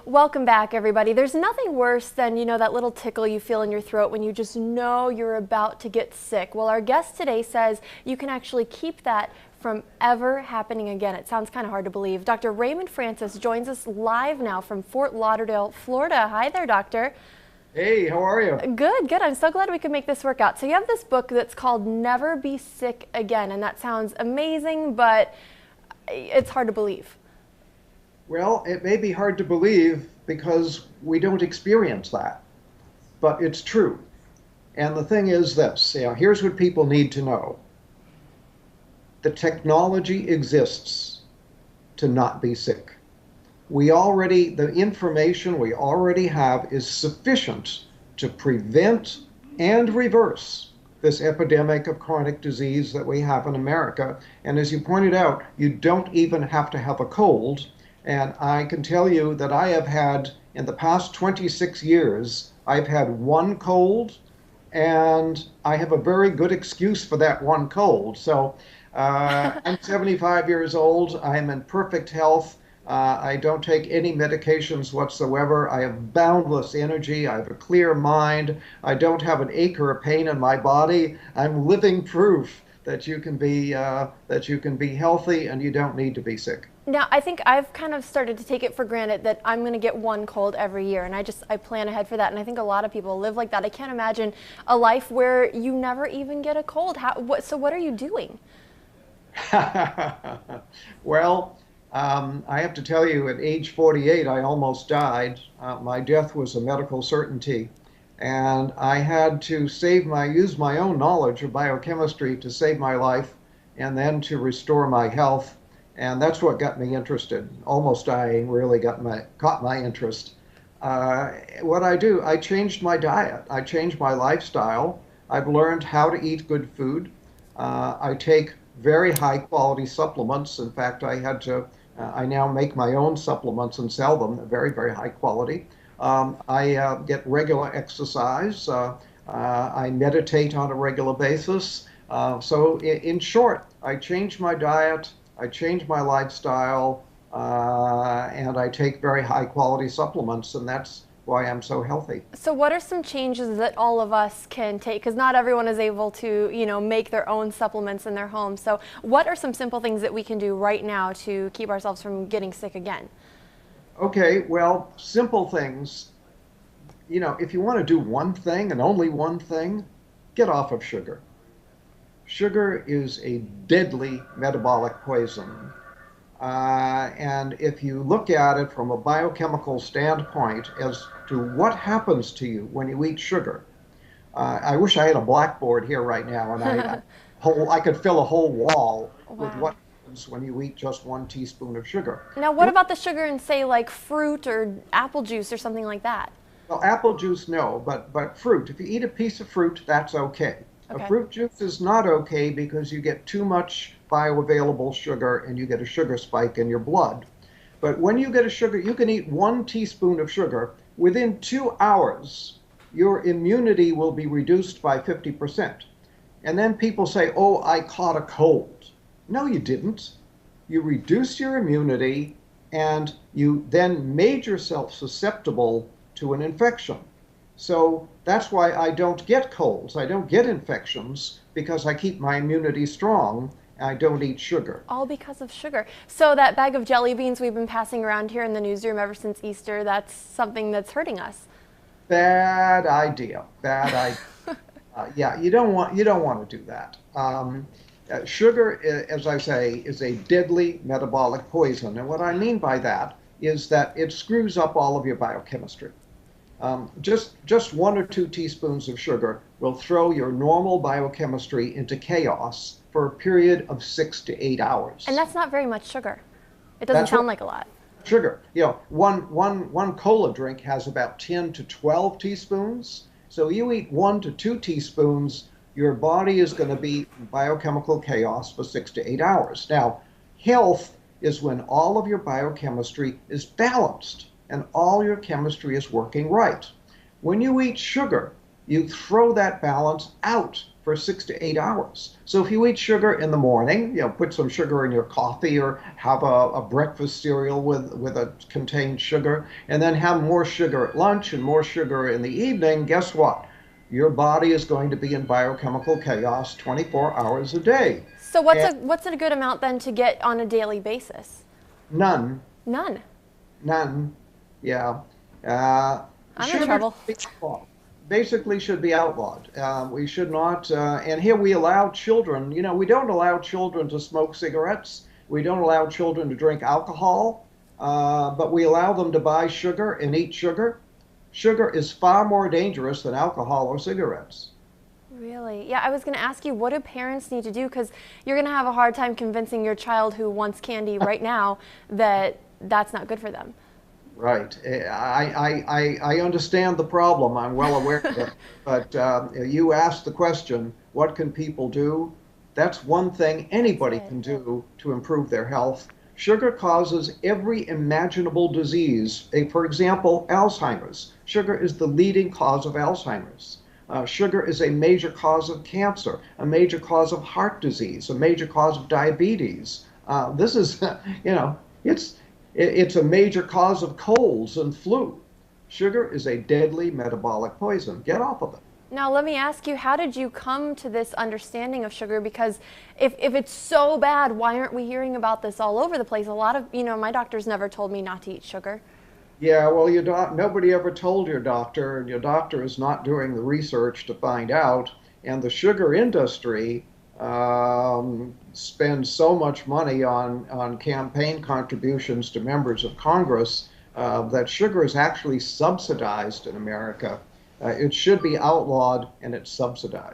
Welcome back, everybody. There's nothing worse than, that little tickle you feel in your throat when you just know you're about to get sick. Well, our guest today says you can actually keep that from ever happening again. It sounds kind of hard to believe. Dr. Raymond Francis joins us live now from Fort Lauderdale, Florida. Hi there, doctor. Hey, how are you? Good, good. I'm so glad we could make this work out. So you have this book that's called Never Be Sick Again, and that sounds amazing, but it's hard to believe. Well, it may be hard to believe because we don't experience that, but it's true. And the thing is this, here's what people need to know. The technology exists to not be sick. The information we already have is sufficient to prevent and reverse this epidemic of chronic disease that we have in America. And as you pointed out, you don't even have to have a cold. And I can tell you that I have had, in the past 26 years, I've had one cold, and I have a very good excuse for that one cold. So I'm 75 years old. I am in perfect health. I don't take any medications whatsoever. I have boundless energy. I have a clear mind. I don't have an ache or a pain in my body. I'm living proof that you can be healthy and you don't need to be sick. Now, I think I've kind of started to take it for granted that I'm going to get one cold every year, and I plan ahead for that, and I think a lot of people live like that. I can't imagine a life where you never even get a cold. So what are you doing? Well, I have to tell you, at age 48, I almost died. My death was a medical certainty, and I had to use my own knowledge of biochemistry to save my life and then to restore my health. And that's what got me interested. Almost dying really caught my interest. What I do, I changed my diet. I changed my lifestyle. I've learned how to eat good food. I take very high quality supplements. In fact, I now make my own supplements and sell them, very, very high quality. I get regular exercise. I meditate on a regular basis. So in short, I changed my diet. I change my lifestyle, and I take very high quality supplements, and that's why I'm so healthy. So what are some changes that all of us can take? Because not everyone is able to, make their own supplements in their home. So what are some simple things that we can do right now to keep ourselves from getting sick again? Okay, well, simple things. If you want to do one thing and only one thing, get off of sugar. Sugar is a deadly metabolic poison. And if you look at it from a biochemical standpoint as to what happens to you when you eat sugar, I wish I had a blackboard here right now and I could fill a whole wall with what happens when you eat just 1 teaspoon of sugar. Now, what about the sugar in, say, like fruit or apple juice or something like that? Well, apple juice, no, but fruit. If you eat a piece of fruit, that's okay. Okay. A fruit juice is not okay because you get too much bioavailable sugar and you get a sugar spike in your blood. But when you get a sugar, you can eat 1 teaspoon of sugar. Within 2 hours, your immunity will be reduced by 50%. And then people say, oh, I caught a cold. No, you didn't. You reduced your immunity and you then made yourself susceptible to an infection. So that's why I don't get colds. I don't get infections because I keep my immunity strong. I don't eat sugar. All because of sugar. So that bag of jelly beans we've been passing around here in the newsroom ever since Easter, that's something that's hurting us. Bad idea. Bad idea. Yeah, you don't want to do that. Sugar, as I say, is a deadly metabolic poison. And what I mean by that is that it screws up all of your biochemistry. Just 1 or 2 teaspoons of sugar will throw your normal biochemistry into chaos for a period of 6 to 8 hours. And that's not very much sugar. It doesn't sound like a lot. Sugar. One cola drink has about 10 to 12 teaspoons. So you eat 1 to 2 teaspoons, your body is going to be in biochemical chaos for 6 to 8 hours. Now, health is when all of your biochemistry is balanced and all your chemistry is working right. When you eat sugar, you throw that balance out for 6 to 8 hours. So if you eat sugar in the morning, put some sugar in your coffee or have a breakfast cereal with a contained sugar, and then have more sugar at lunch and more sugar in the evening, guess what? Your body is going to be in biochemical chaos 24 hours a day. So And what's a good amount then to get on a daily basis? none, None. none, yeah. Uh, I'm in Sugar trouble. should be outlawed. Basically should be outlawed. We should not, and here we allow children, we don't allow children to smoke cigarettes. We don't allow children to drink alcohol, but we allow them to buy sugar and eat sugar. Sugar is far more dangerous than alcohol or cigarettes. Really? Yeah, I was going to ask you, what do parents need to do? Because you're going to have a hard time convincing your child who wants candy right now that that's not good for them. Right. I understand the problem. I'm well aware of it. But you asked the question, what can people do? That's one thing anybody can do to improve their health. Sugar causes every imaginable disease. For example, Alzheimer's. Sugar is the leading cause of Alzheimer's. Sugar is a major cause of cancer, a major cause of heart disease, a major cause of diabetes. This is, it's it's a major cause of colds and flu. Sugar is a deadly metabolic poison. Get off of it. Now, let me ask you, how did you come to this understanding of sugar? Because if it's so bad, why aren't we hearing about this all over the place? A lot of, my doctors never told me not to eat sugar. Yeah, well, nobody ever told your doctor, and your doctor is not doing the research to find out. And the sugar industry spends so much money on campaign contributions to members of Congress that sugar is actually subsidized in America. It should be outlawed, and it's subsidized.